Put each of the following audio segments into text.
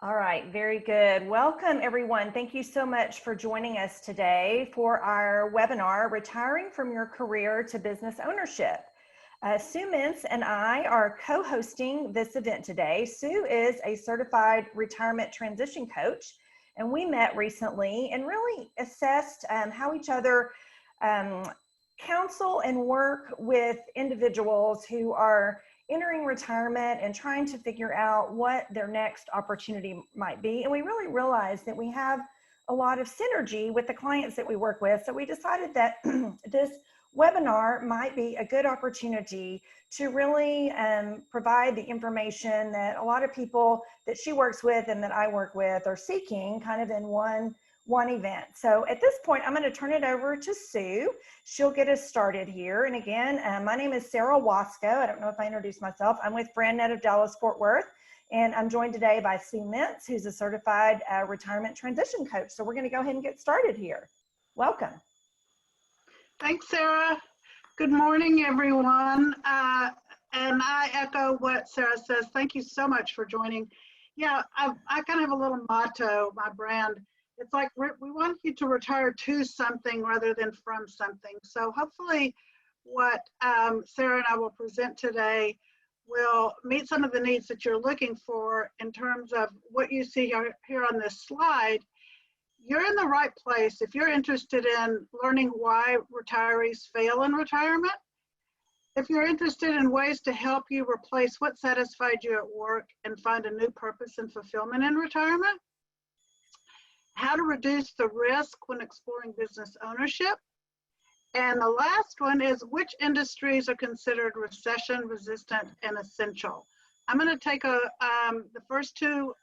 All right, very good. Welcome, everyone. Thank you so much for joining us today for our webinar, Retiring from Your Career to Business Ownership. Sue Mintz and I are co-hosting this event today. Sue is a certified retirement transition coach, and we met recently and really assessed how each other counsel and work with individuals who are entering retirement and trying to figure out what their next opportunity might be. And we really realized that we have a lot of synergy with the clients that we work with. So we decided that this webinar might be a good opportunity to really provide the information that a lot of people that she works with and that I work with are seeking kind of in one event. So at this point, I'm going to turn it over to Sue. She'll get us started here. And again, my name is Sarah Wasco. I don't know if I introduced myself. I'm with BrandNet of Dallas Fort Worth, and I'm joined today by Sue Mintz, who's a certified retirement transition coach. So we're going to go ahead and get started here. Welcome. Thanks, Sarah. Good morning, everyone. And I echo what Sarah says. Thank you so much for joining. Yeah, I kind of have a little motto, my brand. It's like we want you to retire to something rather than from something. So hopefully what Sarah and I will present today will meet some of the needs that you're looking for in terms of what you see here on this slide. You're in the right place if you're interested in learning why retirees fail in retirement. If you're interested in ways to help you replace what satisfied you at work and find a new purpose and fulfillment in retirement. How to reduce the risk when exploring business ownership. And the last one is which industries are considered recession resistant and essential. I'm going to take the first two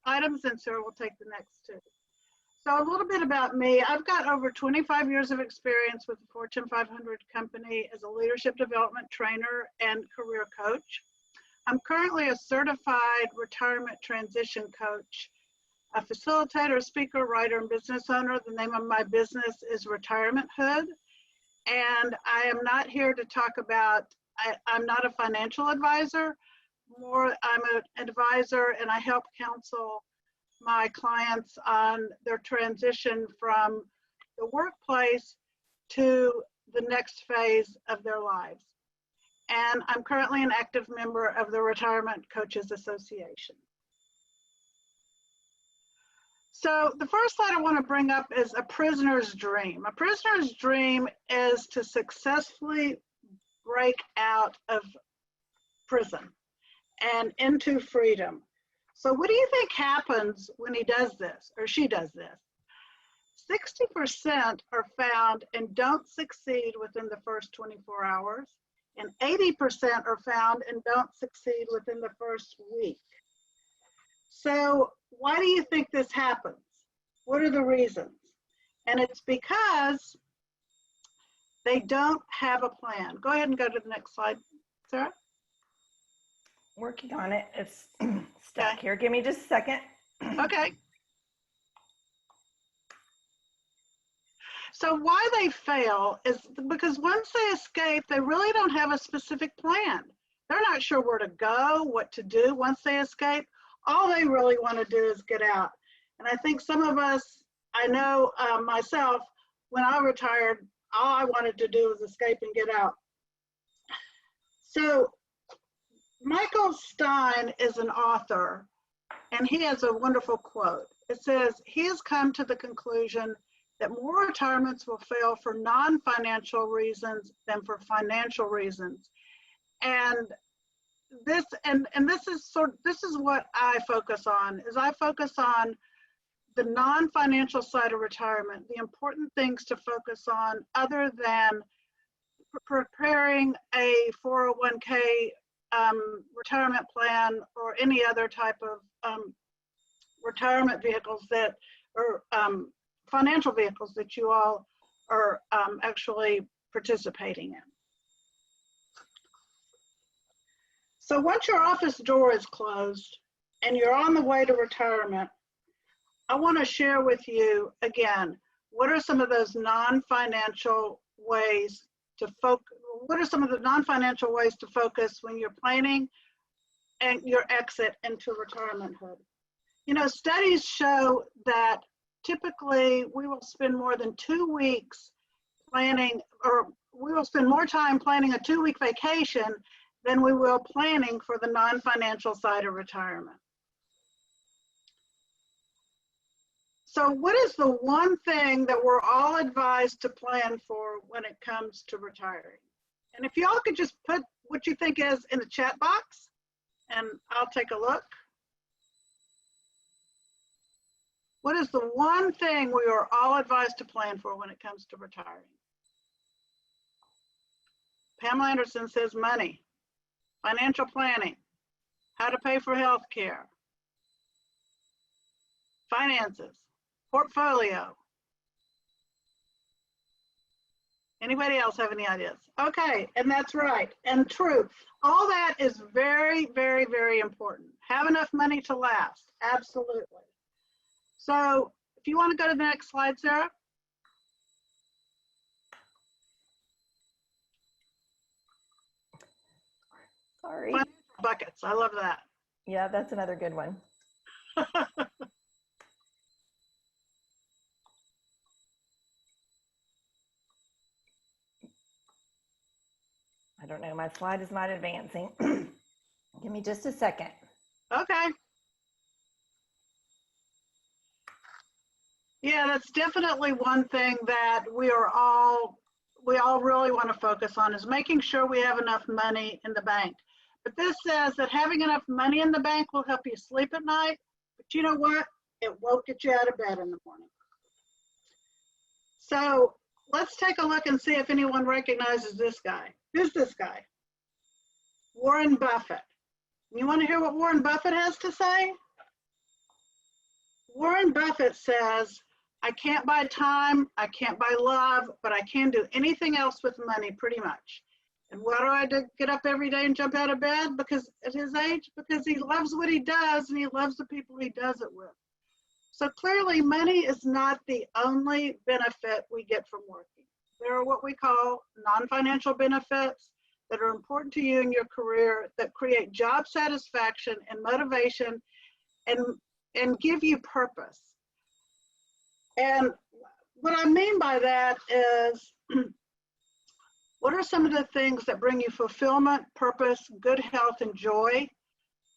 items, and Sarah will take the next two. So a little bit about me. I've got over 25 years of experience with the Fortune 500 company as a leadership development trainer and career coach. I'm currently a certified retirement transition coach, a facilitator, speaker, writer, and business owner. The name of my business is Retirement Hood. And I am not here to talk about, I'm not a financial advisor. More, I'm an advisor, and I help counsel my clients on their transition from the workplace to the next phase of their lives. And I'm currently an active member of the Retirement Coaches Association. So the first slide I want to bring up is a prisoner's dream. A prisoner's dream is to successfully break out of prison and into freedom. So what do you think happens when he does this or she does this? 60% are found and don't succeed within the first 24 hours, and 80% are found and don't succeed within the first week. So why do you think this happens? What are the reasons? And it's because they don't have a plan. Go ahead and go to the next slide, Sarah. Working on it. It's stuck here. Give me just a second. Okay. So why they fail is because once they escape, they really don't have a specific plan. They're not sure where to go, what to do once they escape. All they really want to do is get out. And I think some of us, I know myself, when I retired, all I wanted to do was escape and get out. So Michael Stein is an author, and he has a wonderful quote. It says, he has come to the conclusion that more retirements will fail for non-financial reasons than for financial reasons. And this is what I focus on, is I focus on the non-financial side of retirement, the important things to focus on other than preparing a 401k retirement plan or any other type of retirement vehicles that are financial vehicles that you all are actually participating in. So once your office door is closed and you're on the way to retirement, I want to share with you again, what are some of those non-financial ways to focus? What are some of the non-financial ways to focus when you're planning and your exit into retirement hood? You know, studies show that typically we will spend more than 2 weeks planning, or we will spend more time planning a 2-week vacation than we will planning for the non-financial side of retirement. So what is the one thing that we're all advised to plan for when it comes to retiring? And if y'all could just put what you think is in the chat box, and I'll take a look. What is the one thing we are all advised to plan for when it comes to retiring? Pamela Anderson says money, financial planning, how to pay for health care, finances, portfolio. Anybody else have any ideas? Okay, and that's right, and true. All that is very, very, very important. Have enough money to last, absolutely. So if you want to go to the next slide, Sarah. Sorry. Buckets, I love that. Yeah, that's another good one. I don't know, my slide is not advancing. Give me just a second. Okay. Yeah, that's definitely one thing that we all really want to focus on, is making sure we have enough money in the bank. But this says that having enough money in the bank will help you sleep at night, but you know what? It won't get you out of bed in the morning. So let's take a look and see if anyone recognizes this guy. Who's this guy? Warren Buffett. You want to hear what Warren Buffett has to say? Warren Buffett says, I can't buy time, I can't buy love, but I can do anything else with money pretty much. And why do I get up every day and jump out of bed? Because at his age, because he loves what he does and he loves the people he does it with. So clearly money is not the only benefit we get from working. There are what we call non-financial benefits that are important to you in your career, that create job satisfaction and motivation and give you purpose. And what I mean by that is, what are some of the things that bring you fulfillment, purpose, good health, and joy?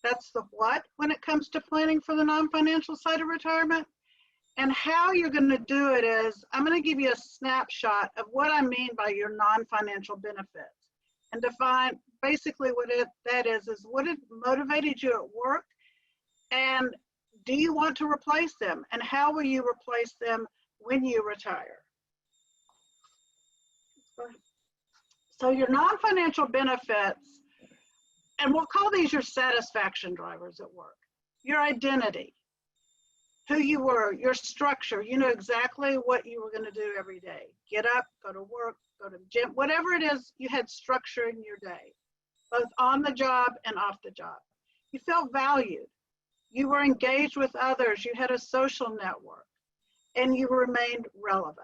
That's the what when it comes to planning for the non-financial side of retirement. And how you're going to do it is, I'm going to give you a snapshot of what I mean by your non-financial benefits, and define basically what that is what it motivated you at work, and do you want to replace them, and how will you replace them when you retire? So your non-financial benefits, and we'll call these your satisfaction drivers at work. Your identity, who you were, your structure, you know exactly what you were going to do every day. Get up, go to work, go to the gym, whatever it is, you had structure in your day, both on the job and off the job. You felt valued. You were engaged with others. You had a social network, and you remained relevant.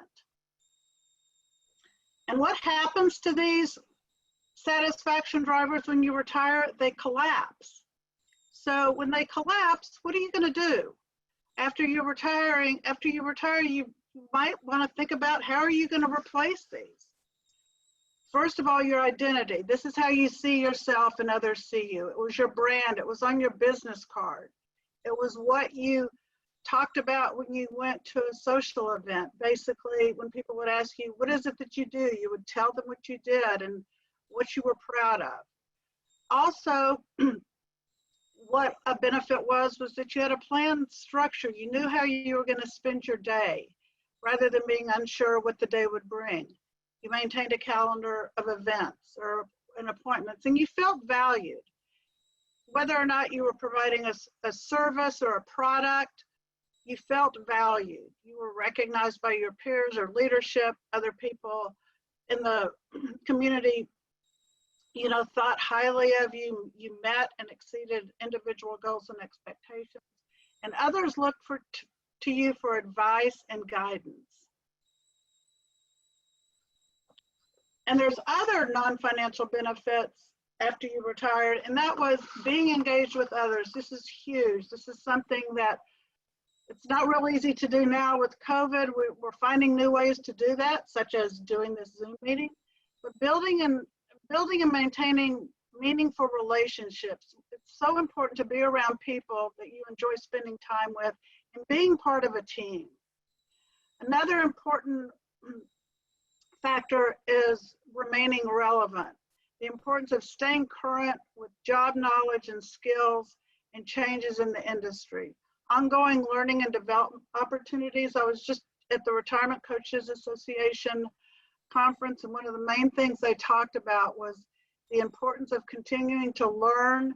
And what happens to these satisfaction drivers when you retire? They collapse. So when they collapse, what are you going to do? After you retire, you might want to think about, how are you going to replace these? First of all, your identity. This is how you see yourself and others see you. It was your brand. It was on your business card. It was what you talked about when you went to a social event. Basically, when people would ask you, what is it that you do? You would tell them what you did and what you were proud of. Also, what a benefit was that you had a planned structure. You knew how you were going to spend your day rather than being unsure what the day would bring. You maintained a calendar of events or appointments, and you felt valued. Whether or not you were providing a service or a product, you felt valued. You were recognized by your peers or leadership. Other people in the community, you know, thought highly of you. You met and exceeded individual goals and expectations. And others looked to you for advice and guidance. And there's other non-financial benefits after you retired, and that was being engaged with others. This is huge. This is something that It's not real easy to do now with COVID. We're finding new ways to do that, such as doing this Zoom meeting. But building and maintaining meaningful relationships. It's so important to be around people that you enjoy spending time with and being part of a team. Another important factor is remaining relevant. The importance of staying current with job knowledge and skills and changes in the industry. Ongoing learning and development opportunities. I was just at the Retirement Coaches Association conference, and one of the main things they talked about was the importance of continuing to learn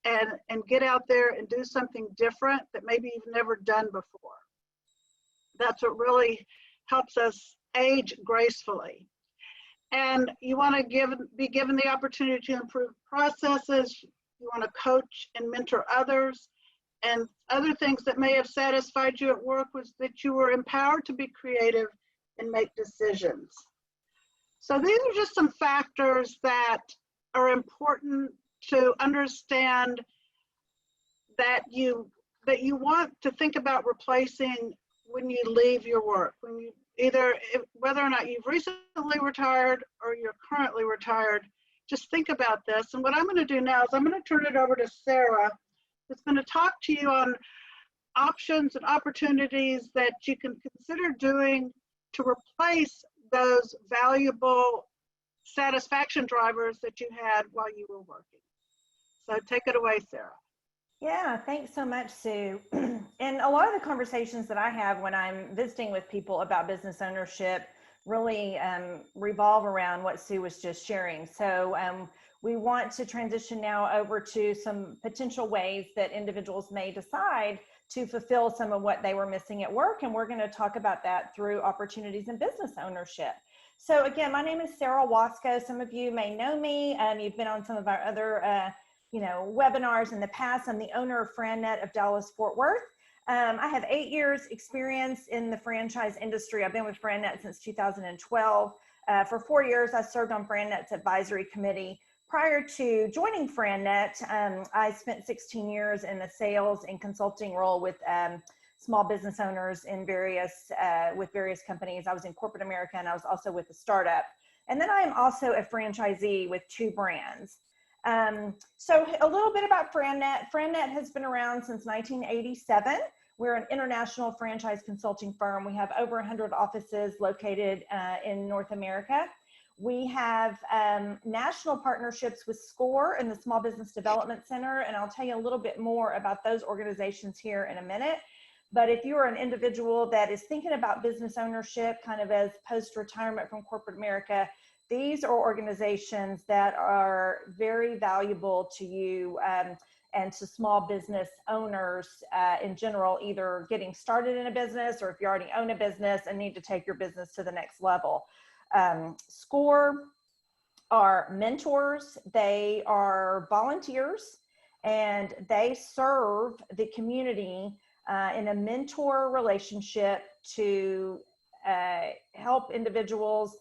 and get out there and do something different that maybe you've never done before. That's what really helps us age gracefully. And you want to be given the opportunity to improve processes. You want to coach and mentor others. And other things that may have satisfied you at work was that you were empowered to be creative and make decisions. So these are just some factors that are important to understand that you want to think about replacing when you leave your work, when you whether or not you've recently retired or you're currently retired. Just think about this. And what I'm going to do now is I'm going to turn it over to Sarah, who's going to talk to you on options and opportunities that you can consider doing to replace those valuable satisfaction drivers that you had while you were working. So take it away, Sarah. Yeah, thanks so much, Sue. And a lot of the conversations that I have when I'm visiting with people about business ownership really revolve around what Sue was just sharing. So we want to transition now over to some potential ways that individuals may decide to fulfill some of what they were missing at work. And we're going to talk about that through opportunities in business ownership. So again, my name is Sarah Wasco. Some of you may know me. You've been on some of our other webinars in the past. I'm the owner of FranNet of Dallas-Fort Worth. I have 8 years experience in the franchise industry. I've been with FranNet since 2012. For 4 years, I served on FranNet's advisory committee. Prior to joining FranNet, I spent 16 years in the sales and consulting role with small business owners in with various companies. I was in corporate America, and I was also with a startup. And then I am also a franchisee with 2 brands. So a little bit about FranNet. FranNet has been around since 1987. We're an international franchise consulting firm. We have over 100 offices located in North America. We have national partnerships with SCORE and the Small Business Development Center, and I'll tell you a little bit more about those organizations here in a minute. But if you are an individual that is thinking about business ownership kind of as post-retirement from corporate America, these are organizations that are very valuable to you and to small business owners in general, either getting started in a business or if you already own a business and need to take your business to the next level. SCORE are mentors, they are volunteers, and they serve the community in a mentor relationship to help individuals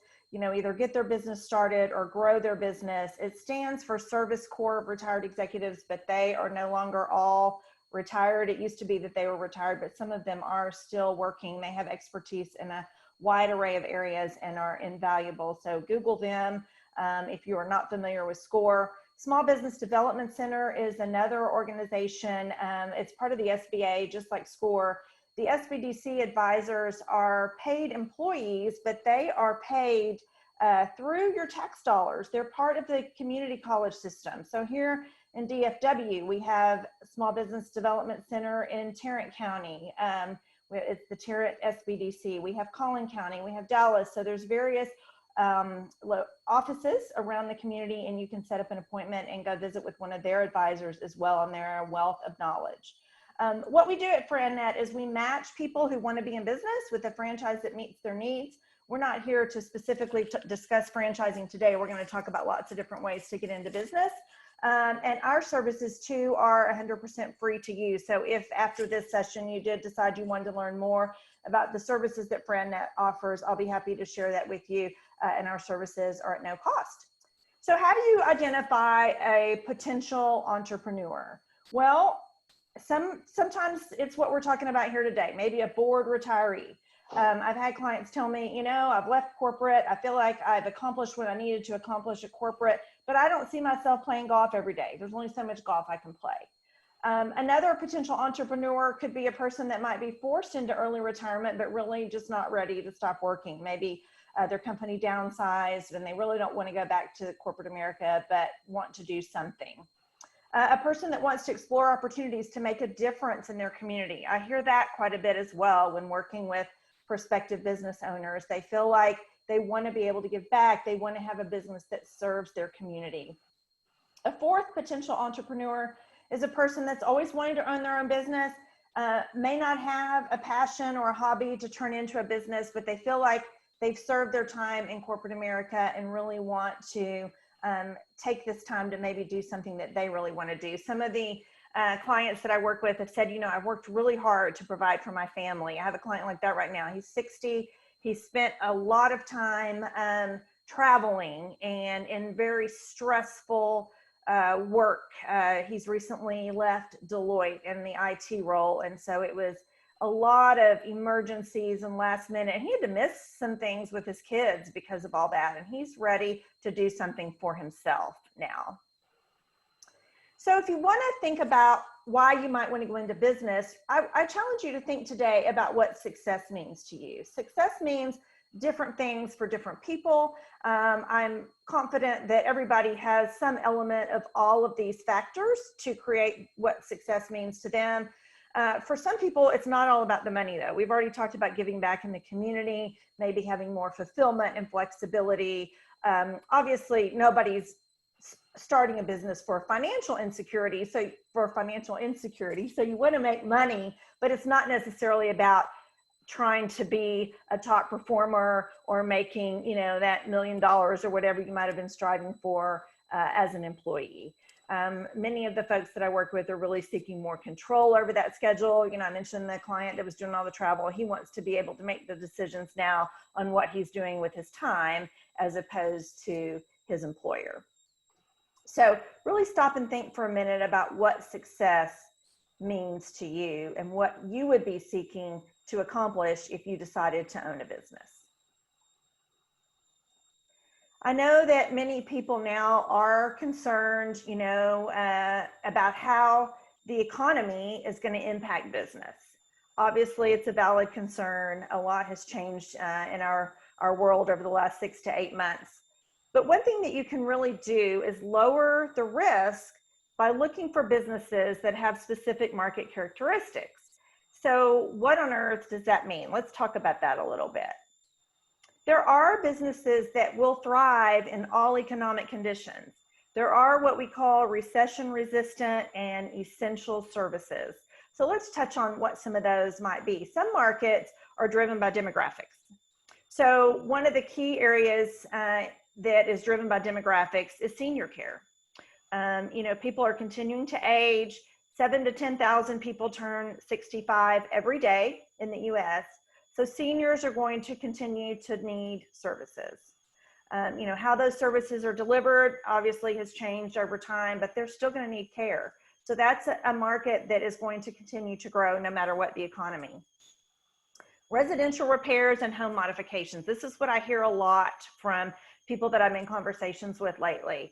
either get their business started or grow their business. It stands for Service Corps of Retired Executives, but they are no longer all retired. It used to be that they were retired, but some of them are still working. They have expertise in a wide array of areas and are invaluable. So Google them if you are not familiar with SCORE. Small Business Development Center is another organization. It's part of the SBA, just like SCORE. The SBDC advisors are paid employees, but they are paid through your tax dollars. They're part of the community college system. So here in DFW, we have Small Business Development Center in Tarrant County. It's the Tarrant SBDC. We have Collin County, we have Dallas. So there's various offices around the community, and you can set up an appointment and go visit with one of their advisors as well, and they're a wealth of knowledge. What we do at FranNet is we match people who want to be in business with a franchise that meets their needs. We're not here to specifically discuss franchising today. We're going to talk about lots of different ways to get into business. And our services too are 100% free to use. So if after this session you did decide you wanted to learn more about the services that FranNet offers, I'll be happy to share that with you, and our services are at no cost. So how do you identify a potential entrepreneur? Well, Sometimes it's what we're talking about here today, maybe a bored retiree. I've had clients tell me, I've left corporate. I feel like I've accomplished what I needed to accomplish at corporate, but I don't see myself playing golf every day. There's only so much golf I can play. Another potential entrepreneur could be a person that might be forced into early retirement, but really just not ready to stop working. Maybe their company downsized and they really don't want to go back to corporate America, but want to do something. A person that wants to explore opportunities to make a difference in their community. I hear that quite a bit as well when working with prospective business owners. They feel like they want to be able to give back. They want to have a business that serves their community. A fourth potential entrepreneur is a person that's always wanting to own their own business, may not have a passion or a hobby to turn into a business, but they feel like they've served their time in corporate America and really want to take this time to maybe do something that they really want to do. Some of the clients that I work with have said, I've worked really hard to provide for my family. I have a client like that right now. He's 60. He spent a lot of time traveling and in very stressful work. He's recently left Deloitte in the IT role. And so it was a lot of emergencies and last minute. And he had to miss some things with his kids because of all that. And he's ready to do something for himself now. So if you want to think about why you might want to go into business, I challenge you to think today about what success means to you. Success means different things for different people. I'm confident that everybody has some element of all of these factors to create what success means to them. For some people, it's not all about the money, though. We've already talked about giving back in the community, maybe having more fulfillment and flexibility. Obviously, nobody's starting a business for financial insecurity. So you want to make money, but it's not necessarily about trying to be a top performer or making, that $1 million or whatever you might have been striving for as an employee. Many of the folks that I work with are really seeking more control over that schedule. I mentioned the client that was doing all the travel. He wants to be able to make the decisions now on what he's doing with his time as opposed to his employer. So really stop and think for a minute about what success means to you and what you would be seeking to accomplish if you decided to own a business. I know that many people now are concerned, about how the economy is going to impact business. Obviously, it's a valid concern. A lot has changed in our world over the last 6 to 8 months. But one thing that you can really do is lower the risk by looking for businesses that have specific market characteristics. So what on earth does that mean? Let's talk about that a little bit. There are businesses that will thrive in all economic conditions. There are what we call recession-resistant and essential services. So let's touch on what some of those might be. Some markets are driven by demographics. So one of the key areas that is driven by demographics is senior care. People are continuing to age. 7,000 to 10,000 people turn 65 every day in the US. So seniors are going to continue to need services. How those services are delivered obviously has changed over time, but they're still going to need care. So that's a market that is going to continue to grow no matter what the economy. Residential repairs and home modifications. This is what I hear a lot from people that I'm in conversations with lately.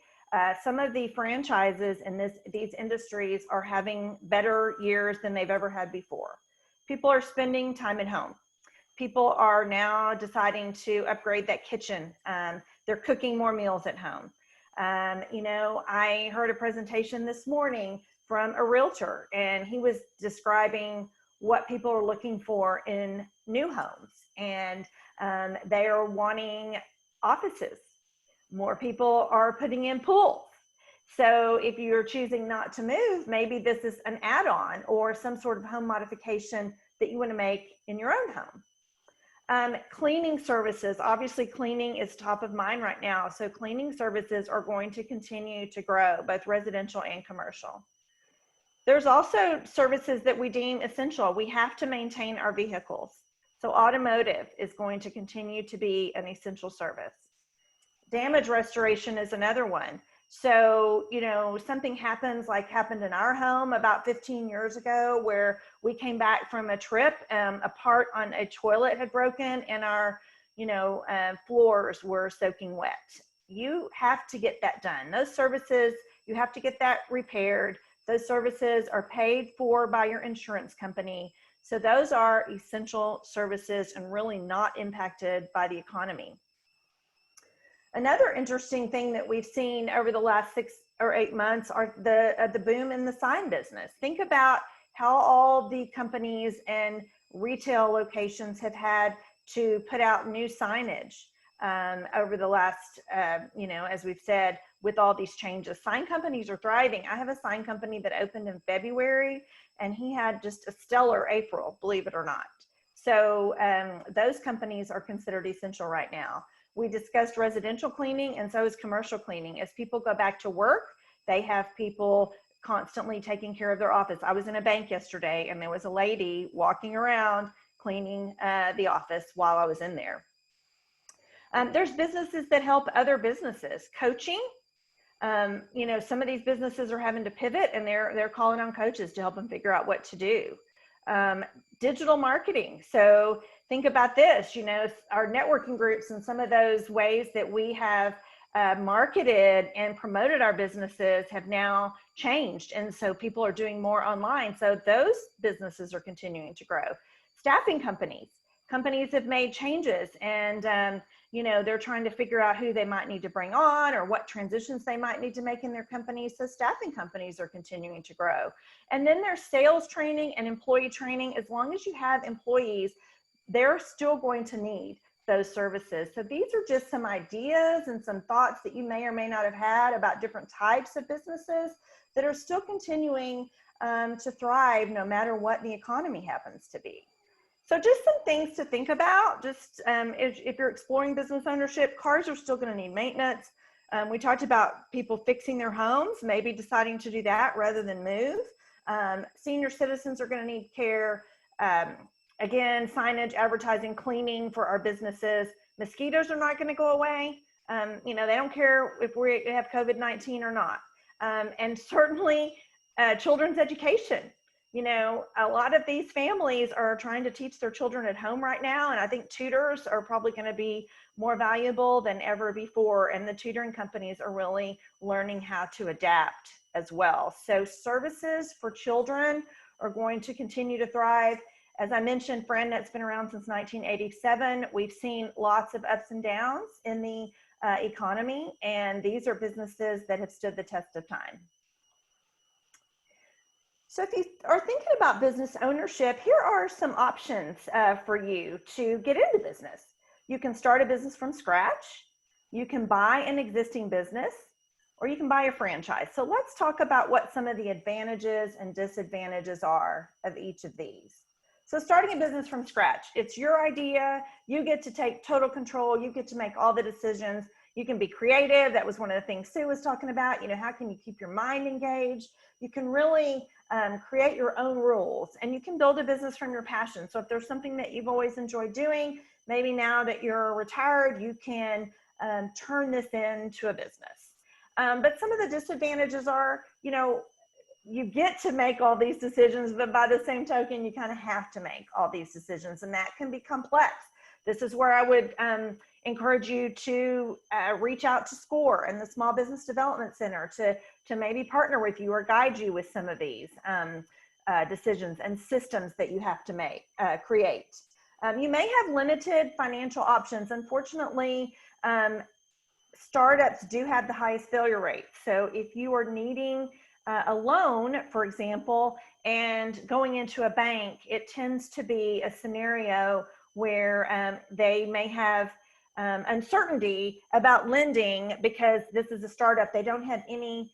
Some of the franchises in these industries are having better years than they've ever had before. People are spending time at home. People are now deciding to upgrade that kitchen. They're cooking more meals at home. I heard a presentation this morning from a realtor, and he was describing what people are looking for in new homes. And they are wanting offices. More people are putting in pools. So if you're choosing not to move, maybe this is an add-on or some sort of home modification that you want to make in your own home. Cleaning services, obviously cleaning is top of mind right now. So cleaning services are going to continue to grow, both residential and commercial. There's also services that we deem essential. We have to maintain our vehicles. So automotive is going to continue to be an essential service. Damage restoration is another one. So, something happens like happened in our home about 15 years ago, where we came back from a trip, a part on a toilet had broken and our, floors were soaking wet. You have to get that done. Those services, you have to get that repaired. Those services are paid for by your insurance company. So those are essential services and really not impacted by the economy. Another interesting thing that we've seen over the last 6 or 8 months are the boom in the sign business. Think about how all the companies and retail locations have had to put out new signage over the last, as we've said, with all these changes. Sign companies are thriving. I have a sign company that opened in February, and he had just a stellar April, believe it or not. So those companies are considered essential right now. We discussed residential cleaning, and so is commercial cleaning. As people go back to work, they have people constantly taking care of their office. I was in a bank yesterday, and there was a lady walking around cleaning the office while I was in there. There's businesses that help other businesses. Coaching, some of these businesses are having to pivot, and they're calling on coaches to help them figure out what to do. Digital marketing. So think about this, our networking groups and some of those ways that we have marketed and promoted our businesses have now changed. And so people are doing more online. So those businesses are continuing to grow. Staffing companies have made changes, and they're trying to figure out who they might need to bring on or what transitions they might need to make in their companies. So staffing companies are continuing to grow. And then there's sales training and employee training. As long as you have employees, they're still going to need those services. So these are just some ideas and some thoughts that you may or may not have had about different types of businesses that are still continuing to thrive no matter what the economy happens to be. So just some things to think about. Just if you're exploring business ownership, cars are still going to need maintenance. We talked about people fixing their homes, maybe deciding to do that rather than move. Senior citizens are going to need care. Again, signage, advertising, cleaning for our businesses. Mosquitoes are not going to go away. They don't care if we have COVID-19 or not. And certainly children's education. A lot of these families are trying to teach their children at home right now, and I think tutors are probably going to be more valuable than ever before, and the tutoring companies are really learning how to adapt as well. So services for children are going to continue to thrive. As I mentioned, FriendNet's been around since 1987. We've seen lots of ups and downs in the economy, and these are businesses that have stood the test of time. So if you are thinking about business ownership, here are some options for you to get into business. You can start a business from scratch, you can buy an existing business, or you can buy a franchise. So let's talk about what some of the advantages and disadvantages are of each of these. So starting a business from scratch, it's your idea, you get to take total control, you get to make all the decisions, you can be creative. That was one of the things Sue was talking about. How can you keep your mind engaged? You can really create your own rules, and you can build a business from your passion. So if there's something that you've always enjoyed doing, maybe now that you're retired, you can turn this into a business. But some of the disadvantages are, you get to make all these decisions, but by the same token, you kind of have to make all these decisions, and that can be complex. This is where I would encourage you to reach out to SCORE and the Small Business Development Center to maybe partner with you or guide you with some of these decisions and systems that you have to create. You may have limited financial options. Unfortunately, startups do have the highest failure rate. So if you are needing a loan, for example, and going into a bank, it tends to be a scenario where they may have uncertainty about lending because this is a startup. They don't have any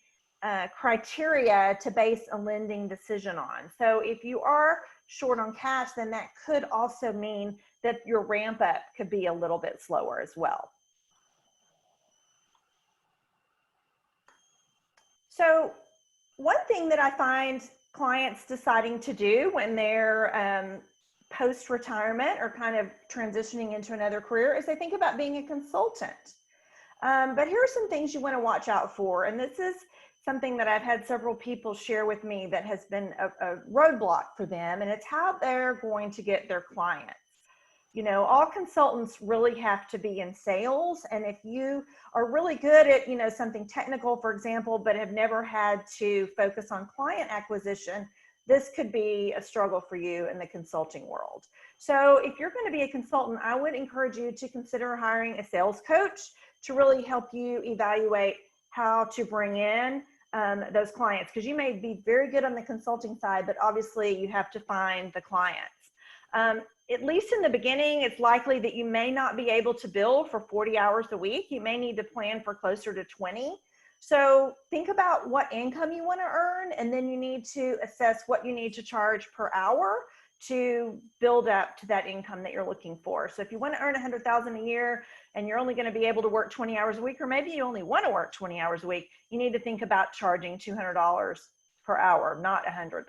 criteria to base a lending decision on. So if you are short on cash, then that could also mean that your ramp up could be a little bit slower as well. So one thing that I find clients deciding to do when they're post-retirement or kind of transitioning into another career is they think about being a consultant. But here are some things you want to watch out for. And this is something that I've had several people share with me that has been a roadblock for them, and it's how they're going to get their clients. You know, all consultants really have to be in sales. And if you are really good at, you know, something technical, for example, but have never had to focus on client acquisition, this could be a struggle for you in the consulting world. So if you're going to be a consultant, I would encourage you to consider hiring a sales coach to really help you evaluate how to bring in those clients, because you may be very good on the consulting side, but obviously you have to find the clients. At least in the beginning, it's likely that you may not be able to bill for 40 hours a week. You may need to plan for closer to 20. So think about what income you want to earn, and then you need to assess what you need to charge per hour to build up to that income that you're looking for. So if you want to earn $100,000 a year and you're only going to be able to work 20 hours a week, or maybe you only want to work 20 hours a week, you need to think about charging $200 per hour, not $100.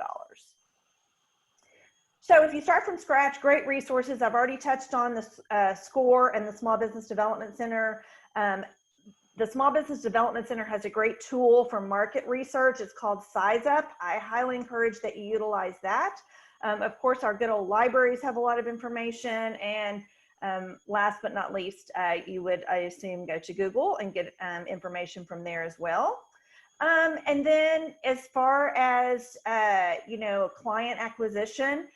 So if you start from scratch, great resources. I've already touched on the SCORE and the Small Business Development Center. The Small Business Development Center has a great tool for market research. It's called Size Up. I highly encourage that you utilize that. Of course, our good old libraries have a lot of information. And last but not least, you would, I assume, go to Google and get information from there as well. And then as far as, you know, client acquisition,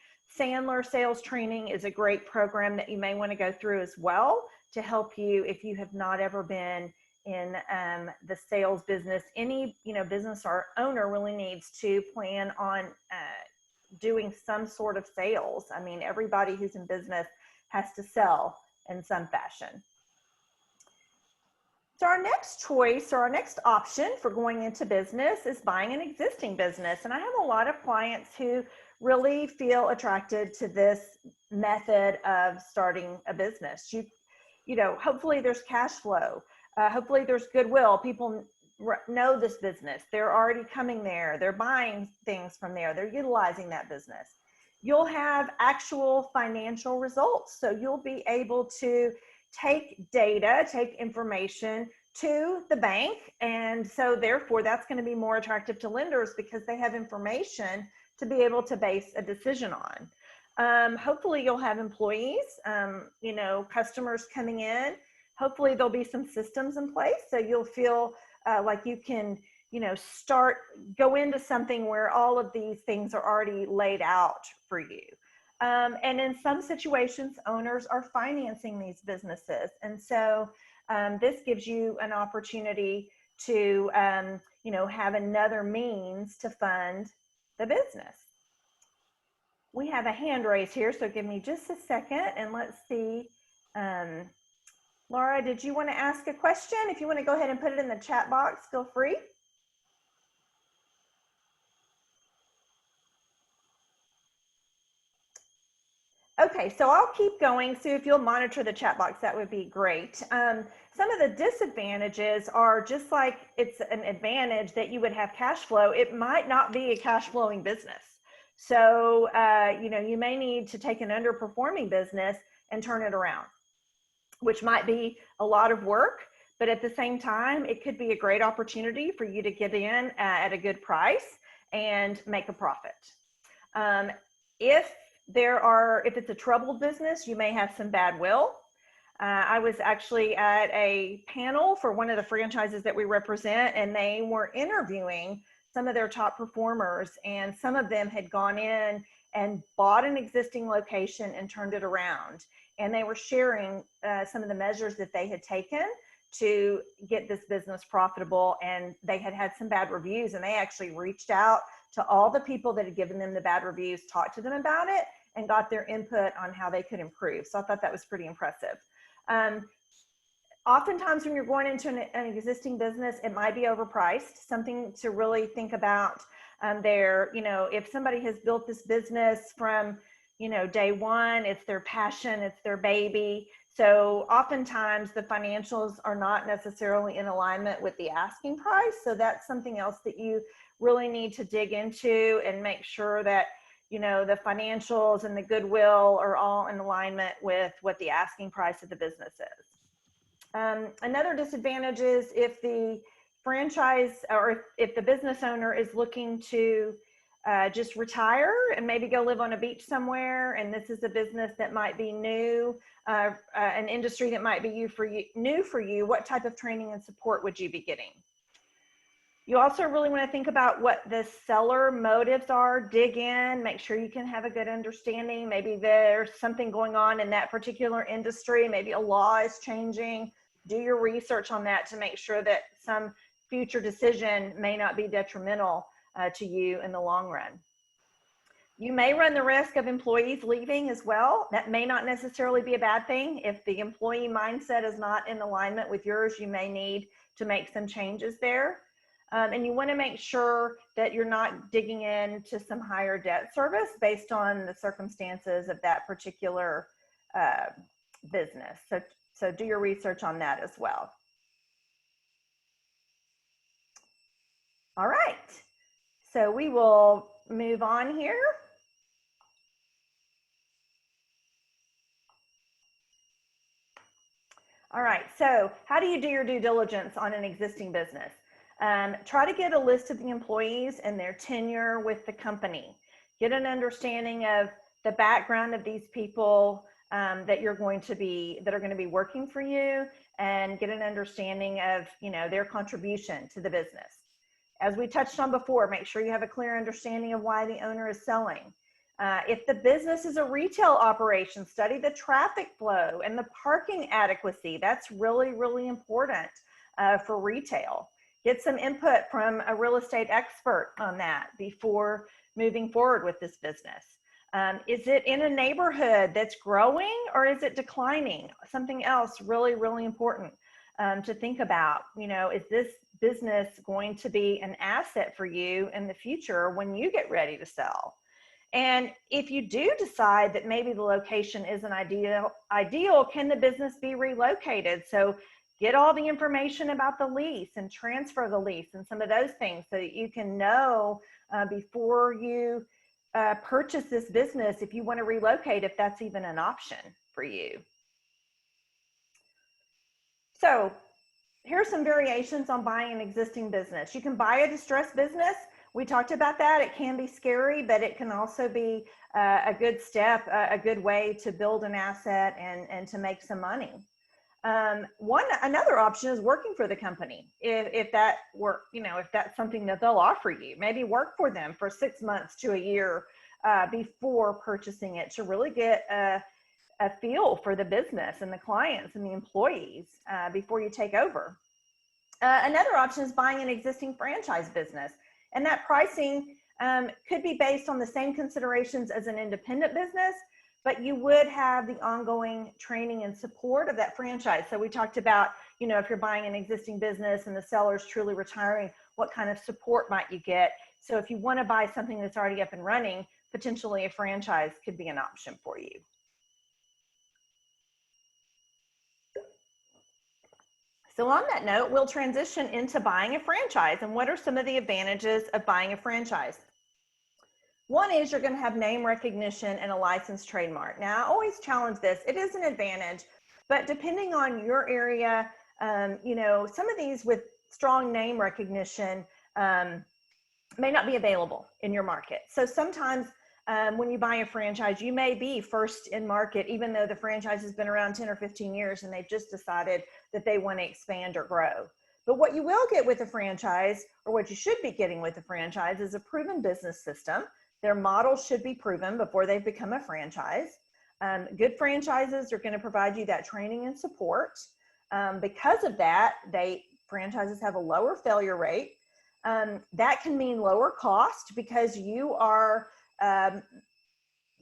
Sandler Sales Training is a great program that you may want to go through as well to help you if you have not ever been in the sales business. Any, you know, business or owner really needs to plan on doing some sort of sales. I mean, everybody who's in business has to sell in some fashion. So our next choice, or our next option for going into business, is buying an existing business. And I have a lot of clients who really feel attracted to this method of starting a business. You know, hopefully there's cash flow. Hopefully there's goodwill. People know this business. They're already coming there. They're buying things from there. They're utilizing that business. You'll have actual financial results. So you'll be able to take data, take information to the bank. And so therefore that's going to be more attractive to lenders because they have information to be able to base a decision on. Hopefully you'll have employees, you know, customers coming in. Hopefully there'll be some systems in place. So you'll feel like you can, you know, go into something where all of these things are already laid out for you. And in some situations, owners are financing these businesses. And so this gives you an opportunity to, you know, have another means to fund the business. We have a hand raised here, so give me just a second and let's see. Laura, did you want to ask a question? If you want to go ahead and put it in the chat box, feel free. Okay, so I'll keep going. Sue, if you'll monitor the chat box, that would be great. Some of the disadvantages are just like it's an advantage that you would have cash flow. It might not be a cash flowing business. So, you know, you may need to take an underperforming business and turn it around, which might be a lot of work, but at the same time, it could be a great opportunity for you to get in at a good price and make a profit. If it's a troubled business, you may have some bad will. I was actually at a panel for one of the franchises that we represent, and they were interviewing some of their top performers, and some of them had gone in and bought an existing location and turned it around. And they were sharing some of the measures that they had taken to get this business profitable, and they had had some bad reviews, and they actually reached out to all the people that had given them the bad reviews, talked to them about it, and got their input on how they could improve. So I thought that was pretty impressive. Oftentimes when you're going into an existing business, it might be overpriced. Something to really think about there. You know, if somebody has built this business from, you know, day one, it's their passion, it's their baby. So oftentimes the financials are not necessarily in alignment with the asking price. So that's something else that you really need to dig into and make sure that, you know, the financials and the goodwill are all in alignment with what the asking price of the business is. Another disadvantage is if the franchise or if the business owner is looking to just retire and maybe go live on a beach somewhere, and this is a business that might be new, an industry that might be new for you, what type of training and support would you be getting? You also really want to think about what the seller motives are, dig in, make sure you can have a good understanding. Maybe there's something going on in that particular industry, maybe a law is changing. Do your research on that to make sure that some future decision may not be detrimental to you in the long run. You may run the risk of employees leaving as well. That may not necessarily be a bad thing. If the employee mindset is not in alignment with yours, you may need to make some changes there. And you want to make sure that you're not digging into some higher debt service based on the circumstances of that particular business. So do your research on that as well. All right, so we will move on here. All right, so how do you do your due diligence on an existing business? Try to get a list of the employees and their tenure with the company. Get an understanding of the background of these people that are going to be working for you, and get an understanding of their contribution to the business. As we touched on before, make sure you have a clear understanding of why the owner is selling. If the business is a retail operation, study the traffic flow and the parking adequacy. That's really, really important for retail. Get some input from a real estate expert on that before moving forward with this business. Is it in a neighborhood that's growing, or is it declining? Something else really, really important to think about. Is this business going to be an asset for you in the future when you get ready to sell? And if you do decide that maybe the location isn't ideal, can the business be relocated? So get all the information about the lease and transfer the lease and some of those things so that you can know before you purchase this business if you want to relocate, if that's even an option for you. So here's some variations on buying an existing business. You can buy a distressed business. We talked about that. It can be scary, but it can also be a good step, a good way to build an asset and to make some money. Another option is working for the company. If that's something that they'll offer you, maybe work for them for 6 months to a year before purchasing it, to really get a feel for the business and the clients and the employees before you take over. Another option is buying an existing franchise business. And that pricing could be based on the same considerations as an independent business, but you would have the ongoing training and support of that franchise. So we talked about, if you're buying an existing business and the seller is truly retiring, what kind of support might you get? So if you want to buy something that's already up and running, potentially a franchise could be an option for you. So on that note, we'll transition into buying a franchise. And what are some of the advantages of buying a franchise? One is you're going to have name recognition and a licensed trademark. Now, I always challenge this. It is an advantage, but depending on your area, some of these with strong name recognition may not be available in your market. So sometimes when you buy a franchise, you may be first in market, even though the franchise has been around 10 or 15 years and they've just decided that they want to expand or grow. But what you will get with a franchise, or what you should be getting with a franchise, is a proven business system. Their model should be proven before they've become a franchise. Good franchises are going to provide you that training and support. Because of that, franchises have a lower failure rate. That can mean lower cost because you are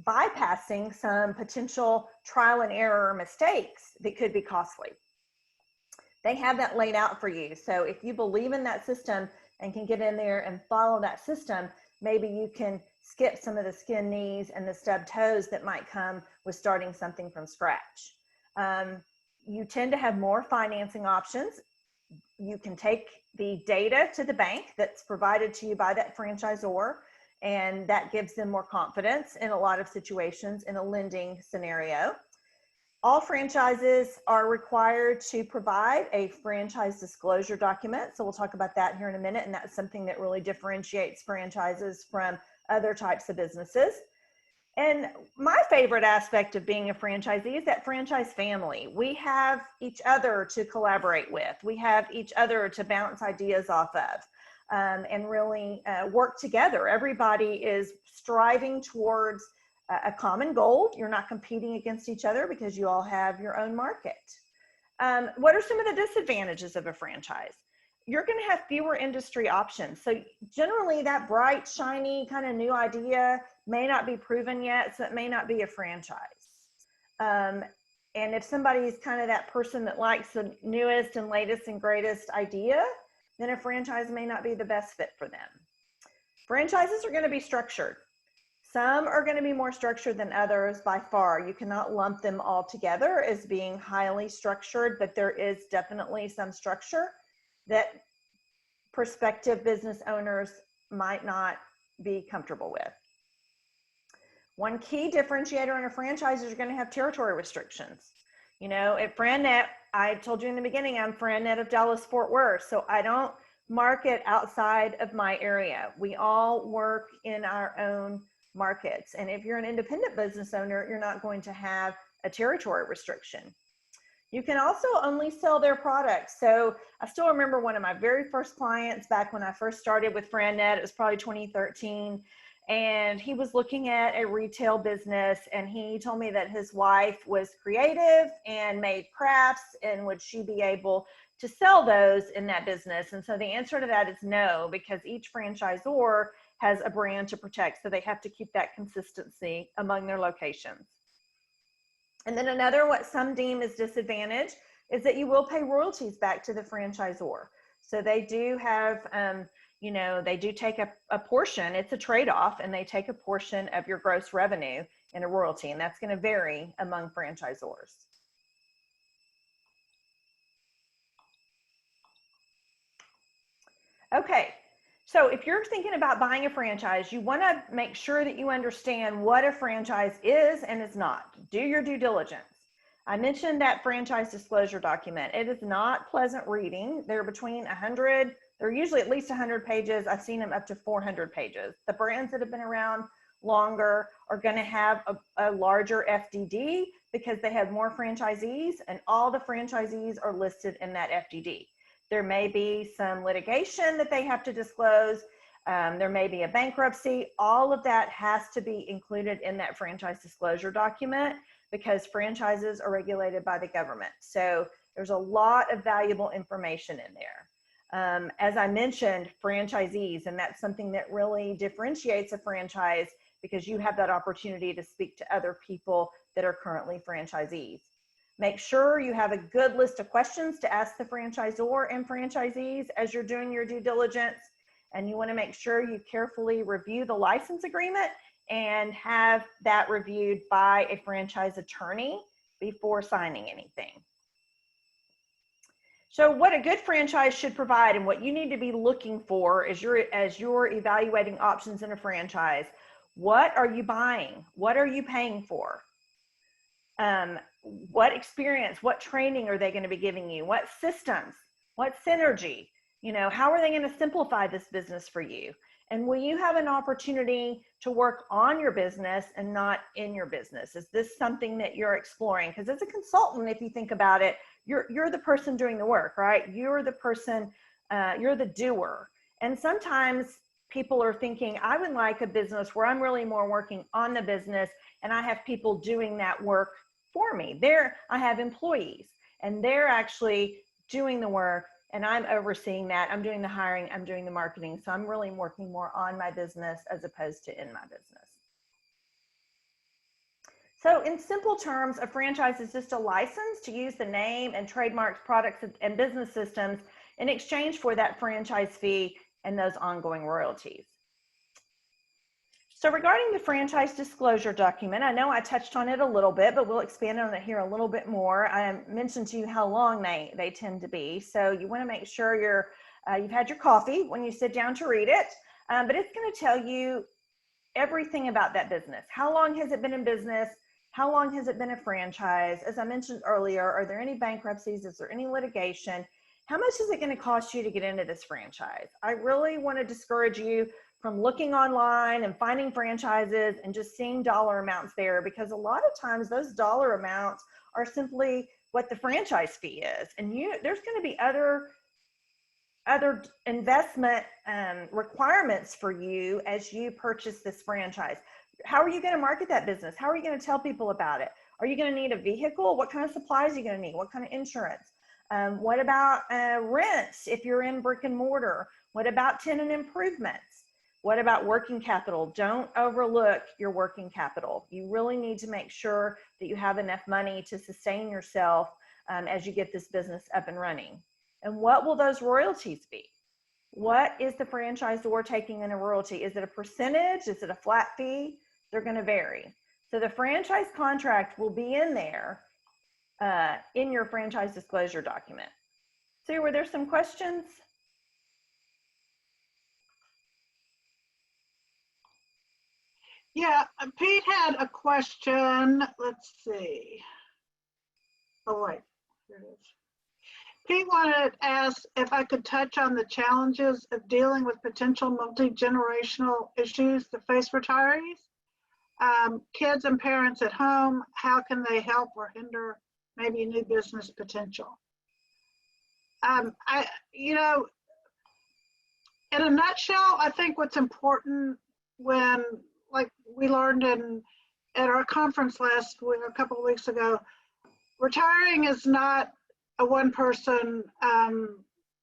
bypassing some potential trial and error mistakes that could be costly. They have that laid out for you. So if you believe in that system and can get in there and follow that system, maybe you can skip some of the skin knees and the stub toes that might come with starting something from scratch. You tend to have more financing options. You can take the data to the bank that's provided to you by that franchisor, and that gives them more confidence in a lot of situations in a lending scenario. All franchises are required to provide a franchise disclosure document. So we'll talk about that here in a minute. And that's something that really differentiates franchises from other types of businesses. And my favorite aspect of being a franchisee is that franchise family. We have each other to collaborate with. We have each other to bounce ideas off of, and really work together. Everybody is striving towards a common goal. You're not competing against each other because you all have your own market. What are some of the disadvantages of a franchise? You're going to have fewer industry options. So generally that bright, shiny kind of new idea may not be proven yet, so it may not be a franchise. And if somebody's kind of that person that likes the newest and latest and greatest idea, then a franchise may not be the best fit for them. Franchises are going to be structured. Some are going to be more structured than others by far. You cannot lump them all together as being highly structured, but there is definitely some structure that prospective business owners might not be comfortable with. One key differentiator in a franchise is you're going to have territory restrictions. You know, at FranNet, I told you in the beginning, I'm FranNet of Dallas-Fort Worth, so I don't market outside of my area. We all work in our own markets. And if you're an independent business owner, you're not going to have a territory restriction. You can also only sell their products. So I still remember one of my very first clients back when I first started with FranNet, it was probably 2013. And he was looking at a retail business, and he told me that his wife was creative and made crafts, and would she be able to sell those in that business? And so the answer to that is no, because each franchisor has a brand to protect. So they have to keep that consistency among their locations. And then another, what some deem as disadvantage, is that you will pay royalties back to the franchisor. So they do have, you know, they do take a portion, it's a trade-off, and they take a portion of your gross revenue in a royalty, and that's going to vary among franchisors. Okay, so if you're thinking about buying a franchise, you want to make sure that you understand what a franchise is and is not. Do your due diligence. I mentioned that franchise disclosure document. It is not pleasant reading. They're between 100, they're usually at least 100 pages. I've seen them up to 400 pages. The brands that have been around longer are going to have a larger FDD because they have more franchisees, and all the franchisees are listed in that FDD. There may be some litigation that they have to disclose. There may be a bankruptcy. All of that has to be included in that franchise disclosure document because franchises are regulated by the government. So there's a lot of valuable information in there. As I mentioned, franchisees, and that's something that really differentiates a franchise because you have that opportunity to speak to other people that are currently franchisees. Make sure you have a good list of questions to ask the franchisor and franchisees as you're doing your due diligence. And you want to make sure you carefully review the license agreement and have that reviewed by a franchise attorney before signing anything. So what a good franchise should provide and what you need to be looking for as you're evaluating options in a franchise. What are you buying? What are you paying for? What experience, what training are they going to be giving you? What systems, what synergy, you know, how are they going to simplify this business for you? And will you have an opportunity to work on your business and not in your business? Is this something that you're exploring? Because as a consultant, if you think about it, you're the person doing the work, right? You're the person, you're the doer. And sometimes people are thinking, I would like a business where I'm really more working on the business and I have people doing that work for me. I have employees and they're actually doing the work and I'm overseeing that. I'm doing the hiring, I'm doing the marketing. So I'm really working more on my business as opposed to in my business. So in simple terms, a franchise is just a license to use the name and trademarks, products, and business systems in exchange for that franchise fee and those ongoing royalties. So regarding the franchise disclosure document, I know I touched on it a little bit, but we'll expand on it here a little bit more. I mentioned to you how long they tend to be. So you want to make sure you've had your coffee when you sit down to read it, but it's going to tell you everything about that business. How long has it been in business? How long has it been a franchise? As I mentioned earlier, are there any bankruptcies? Is there any litigation? How much is it going to cost you to get into this franchise? I really want to discourage you from looking online and finding franchises and just seeing dollar amounts there, because a lot of times those dollar amounts are simply what the franchise fee is. And there's going to be other investment requirements for you as you purchase this franchise. How are you going to market that business? How are you going to tell people about it? Are you going to need a vehicle? What kind of supplies are you going to need? What kind of insurance? What about rents if you're in brick and mortar? What about tenant improvements? What about working capital? Don't overlook your working capital. You really need to make sure that you have enough money to sustain yourself as you get this business up and running. And what will those royalties be? What is the franchisor taking in a royalty? Is it a percentage? Is it a flat fee? They're going to vary. So the franchise contract will be in there in your franchise disclosure document. So were there some questions? Yeah, Pete had a question. Let's see. Oh, wait, here it is. Pete wanted to ask if I could touch on the challenges of dealing with potential multi-generational issues that face retirees. Kids and parents at home, how can they help or hinder maybe new business potential? In a nutshell, I think what's important when, like we learned at our conference a couple of weeks ago, retiring is not a one-person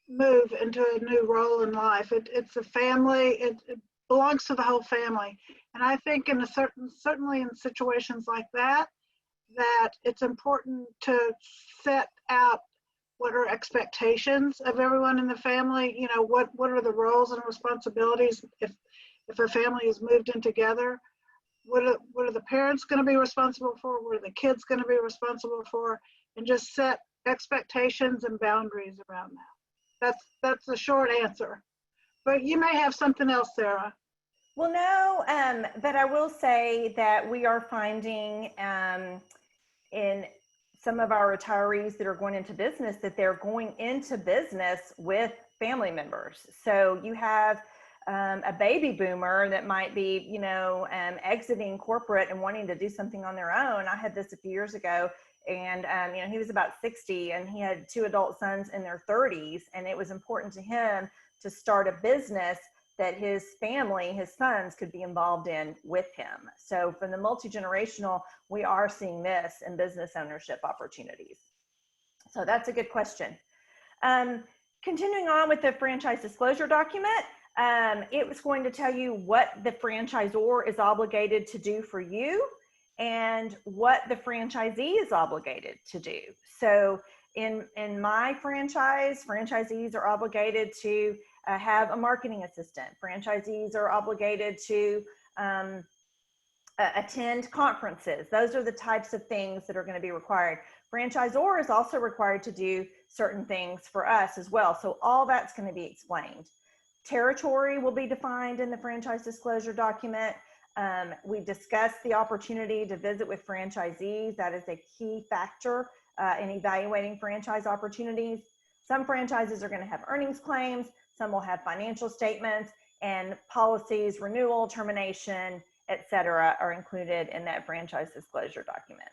move into a new role in life. It's a family. It belongs to the whole family. And I think certainly in situations like that it's important to set out what are expectations of everyone in the family. You know, what are the roles and responsibilities if a family is moved in together? What are the parents going to be responsible for? What are the kids going to be responsible for? And just set expectations and boundaries around that. That's the short answer. But you may have something else, Sarah. Well, no, but I will say that we are finding in some of our retirees that are going into business that they're going into business with family members. So you have a baby boomer that might be, exiting corporate and wanting to do something on their own. I had this a few years ago, and he was about 60 and he had 2 adult sons in their 30s, and it was important to him to start a business that his family, his sons, could be involved in with him. So from the multi-generational, we are seeing this in business ownership opportunities. So that's a good question. Continuing on with the franchise disclosure document, it was going to tell you what the franchisor is obligated to do for you and what the franchisee is obligated to do. So in my franchise, franchisees are obligated to have a marketing assistant. Franchisees are obligated to attend conferences. Those are the types of things that are going to be required. Franchisor is also required to do certain things for us as well. So all that's going to be explained. Territory will be defined in the franchise disclosure document. We discussed the opportunity to visit with franchisees. That is a key factor in evaluating franchise opportunities. Some franchises are going to have earnings claims. Some will have financial statements, and policies, renewal, termination, etc. are included in that franchise disclosure document.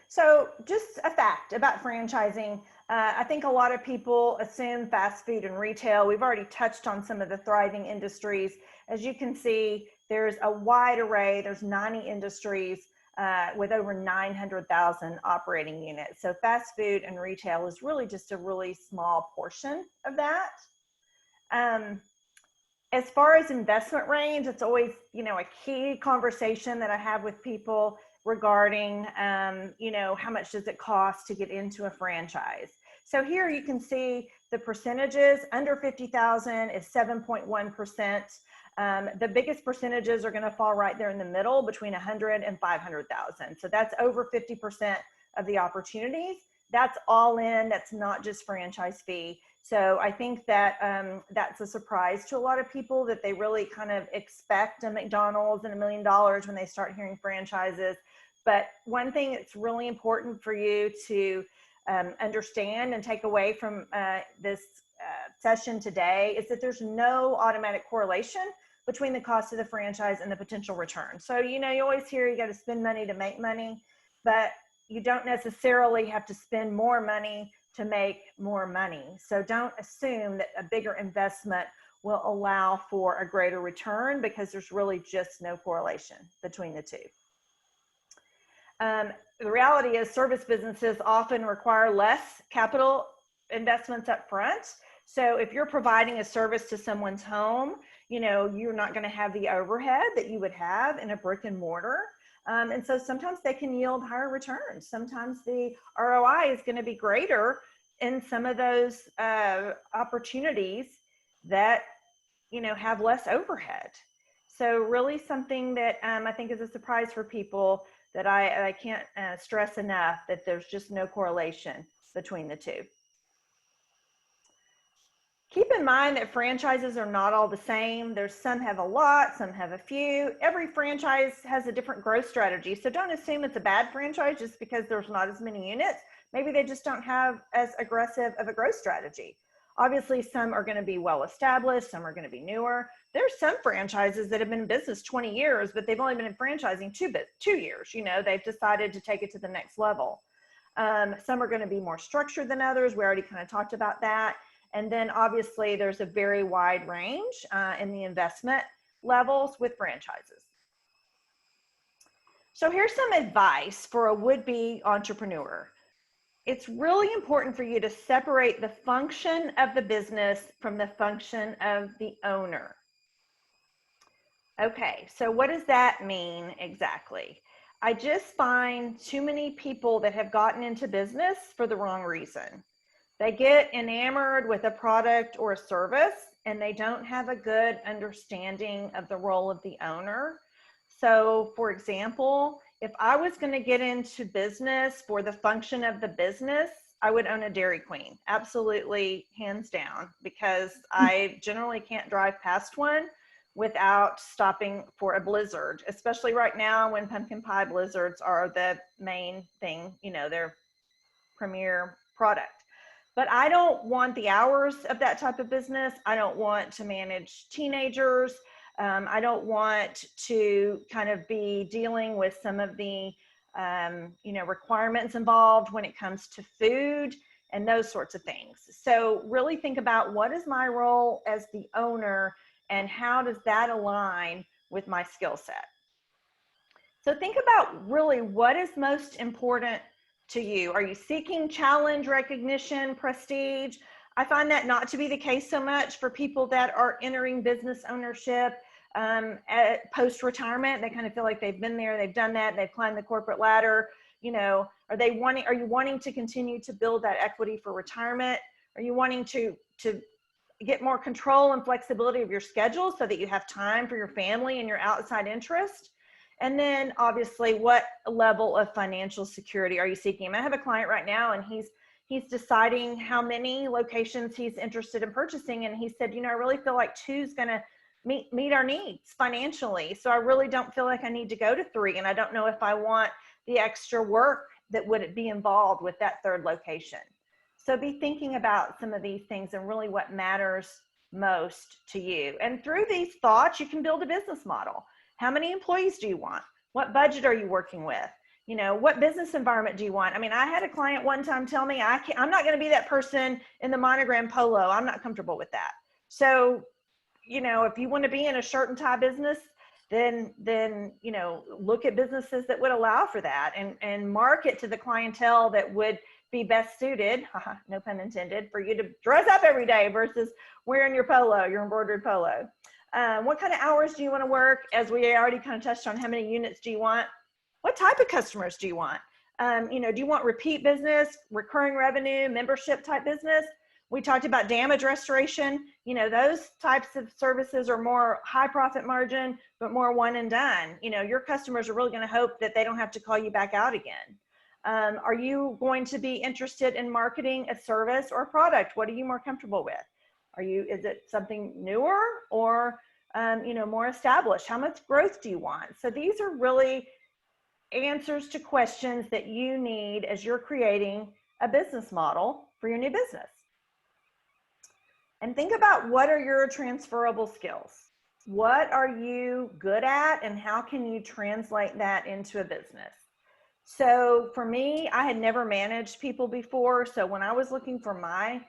So just a fact about franchising. I think a lot of people assume fast food and retail. We've already touched on some of the thriving industries. As you can see, there's a wide array. There's 90 industries with over 900,000 operating units. So fast food and retail is really just a really small portion of that. As far as investment range, it's always, a key conversation that I have with people regarding, how much does it cost to get into a franchise? So here you can see the percentages. Under 50,000 is 7.1%. The biggest percentages are going to fall right there in the middle between 100 and 500,000. So that's over 50% of the opportunities. That's all in. That's not just franchise fee. So I think that that's a surprise to a lot of people, that they really kind of expect a McDonald's and $1 million when they start hearing franchises. But one thing that's really important for you to understand and take away from this session today is that there's no automatic correlation between the cost of the franchise and the potential return. So, you know, you always hear you got to spend money to make money, but you don't necessarily have to spend more money to make more money. So don't assume that a bigger investment will allow for a greater return, because there's really just no correlation between the two. The reality is service businesses often require less capital investments up front. So if you're providing a service to someone's home, you know, you're not going to have the overhead that you would have in a brick and mortar. And so sometimes they can yield higher returns. Sometimes the ROI is going to be greater in some of those opportunities that, you know, have less overhead. So really something that I think is a surprise for people, that I can't stress enough, that there's just no correlation between the two. Keep in mind that franchises are not all the same. There's some have a lot, some have a few. Every franchise has a different growth strategy. So don't assume it's a bad franchise just because there's not as many units. Maybe they just don't have as aggressive of a growth strategy. Obviously, some are going to be well established, some are going to be newer. There's some franchises that have been in business 20 years, but they've only been in franchising 2 years. You know, they've decided to take it to the next level. Some are going to be more structured than others. We already kind of talked about that. And then obviously there's a very wide range in the investment levels with franchises. So here's some advice for a would-be entrepreneur. It's really important for you to separate the function of the business from the function of the owner. Okay, so what does that mean exactly? I just find too many people that have gotten into business for the wrong reason. They get enamored with a product or a service, and they don't have a good understanding of the role of the owner. So for example, if I was going to get into business for the function of the business, I would own a Dairy Queen, absolutely, hands down, because I generally can't drive past one without stopping for a blizzard, especially right now when pumpkin pie blizzards are the main thing, you know, their premier product. But I don't want the hours of that type of business. I don't want to manage teenagers. I don't want to kind of be dealing with some of the, you know, requirements involved when it comes to food and those sorts of things. So really think about, what is my role as the owner and how does that align with my skill set? So think about really what is most important to you. Are you seeking challenge, recognition, prestige? I find that not to be the case so much for people that are entering business ownership at post-retirement. They kind of feel like they've been there, they've done that, they've climbed the corporate ladder. You know, are you wanting to continue to build that equity for retirement? Are you wanting to get more control and flexibility of your schedule so that you have time for your family and your outside interest? And then obviously, what level of financial security are you seeking? I have a client right now, and he's deciding how many locations he's interested in purchasing. And he said, you know, I really feel like 2's going to meet our needs financially. So I really don't feel like I need to go to 3. And I don't know if I want the extra work that would be involved with that 3rd location. So be thinking about some of these things and really what matters most to you. And through these thoughts, you can build a business model. How many employees do you want? What budget are you working with? You know, what business environment do you want? I mean, I had a client one time tell me, I'm not going to be that person in the monogram polo. I'm not comfortable with that. So, you know, if you want to be in a shirt and tie business, then, you know, look at businesses that would allow for that, and market to the clientele that would be best suited, no pun intended, for you to dress up every day versus wearing your polo, your embroidered polo. What kind of hours do you want to work? As we already kind of touched on, how many units do you want? What type of customers do you want? You know, do you want repeat business, recurring revenue, membership type business? We talked about damage restoration. You know, those types of services are more high profit margin, but more one and done. You know, your customers are really going to hope that they don't have to call you back out again. Are you going to be interested in marketing a service or a product? What are you more comfortable with? Is it something newer or, more established? How much growth do you want? So these are really answers to questions that you need as you're creating a business model for your new business. And think about, what are your transferable skills? What are you good at, and how can you translate that into a business? So for me, I had never managed people before. So when I was looking for my,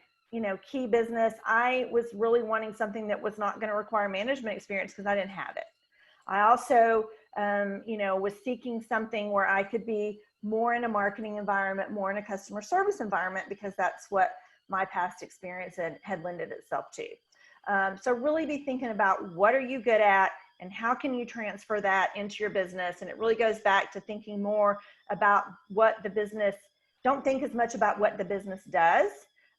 key business, I was really wanting something that was not going to require management experience because I didn't have it. I also, was seeking something where I could be more in a marketing environment, more in a customer service environment, because that's what my past experience had lended itself to. So really be thinking about, what are you good at and how can you transfer that into your business? And it really goes back to thinking more about what the business, don't think as much about what the business does,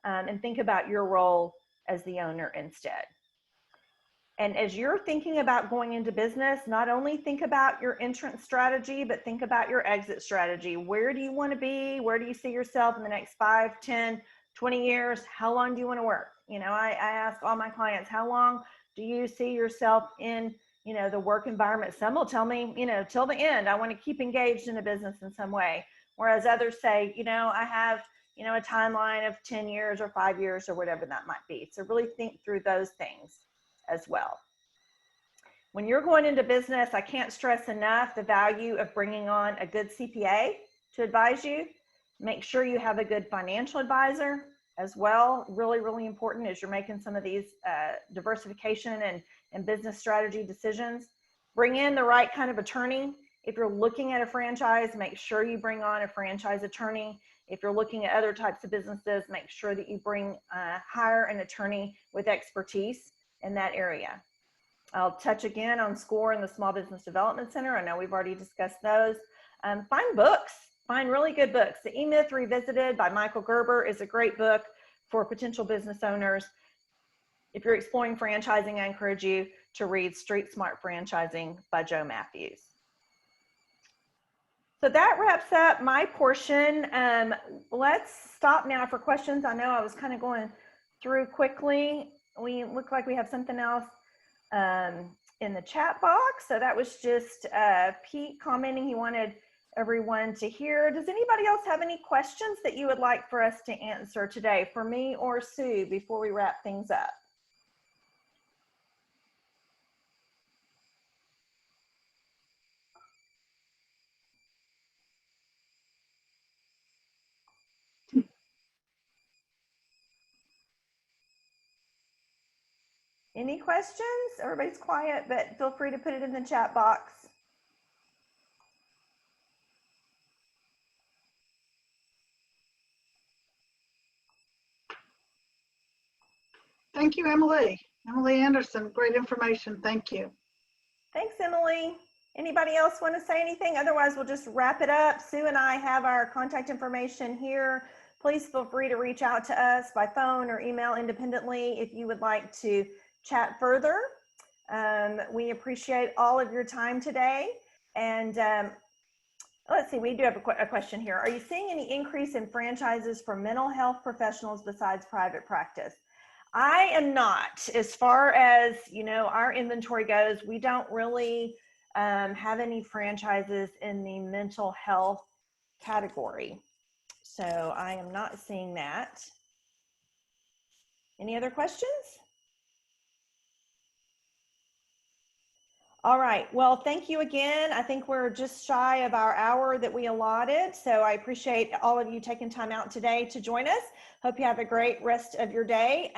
and think about your role as the owner instead. And as you're thinking about going into business, not only think about your entrance strategy, but think about your exit strategy. Where do you want to be? Where do you see yourself in the next 5, 10, 20 years? How long do you want to work? I ask all my clients, how long do you see yourself in, the work environment? Some will tell me, till the end, I want to keep engaged in a business in some way. Whereas others say, I have, a timeline of 10 years or 5 years or whatever that might be. So really think through those things as well. When you're going into business, I can't stress enough the value of bringing on a good CPA to advise you. Make sure you have a good financial advisor as well. Really, really important as you're making some of these diversification and business strategy decisions. Bring in the right kind of attorney. If you're looking at a franchise, make sure you bring on a franchise attorney. If you're looking at other types of businesses, make sure that you hire an attorney with expertise in that area. I'll touch again on SCORE and the Small Business Development Center. I know we've already discussed those. Find books, find really good books. The E-Myth Revisited by Michael Gerber is a great book for potential business owners. If you're exploring franchising, I encourage you to read Street Smart Franchising by Joe Matthews. So that wraps up my portion. Let's stop now for questions. I know I was kind of going through quickly. We look like we have something else in the chat box. So that was just Pete commenting he wanted everyone to hear. Does anybody else have any questions that you would like for us to answer today for me or Sue before we wrap things up? Any questions? Everybody's quiet, but feel free to put it in the chat box. Thank you, Emily. Emily Anderson, great information. Thank you. Thanks, Emily. Anybody else want to say anything? Otherwise, we'll just wrap it up. Sue and I have our contact information here. Please feel free to reach out to us by phone or email independently if you would like to chat further. We appreciate all of your time today. And let's see, we do have a question here. Are you seeing any increase in franchises for mental health professionals besides private practice? I am not. As far as, our inventory goes, we don't really have any franchises in the mental health category. So I am not seeing that. Any other questions? All right. Well, thank you again. I think we're just shy of our hour that we allotted. So I appreciate all of you taking time out today to join us. Hope you have a great rest of your day.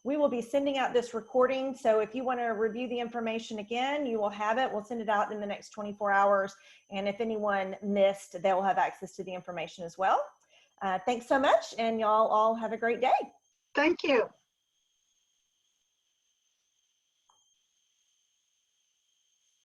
We will be sending out this recording. So if you want to review the information again, you will have it. We'll send it out in the next 24 hours. And if anyone missed, they will have access to the information as well. Thanks so much. And y'all all have a great day. Thank you.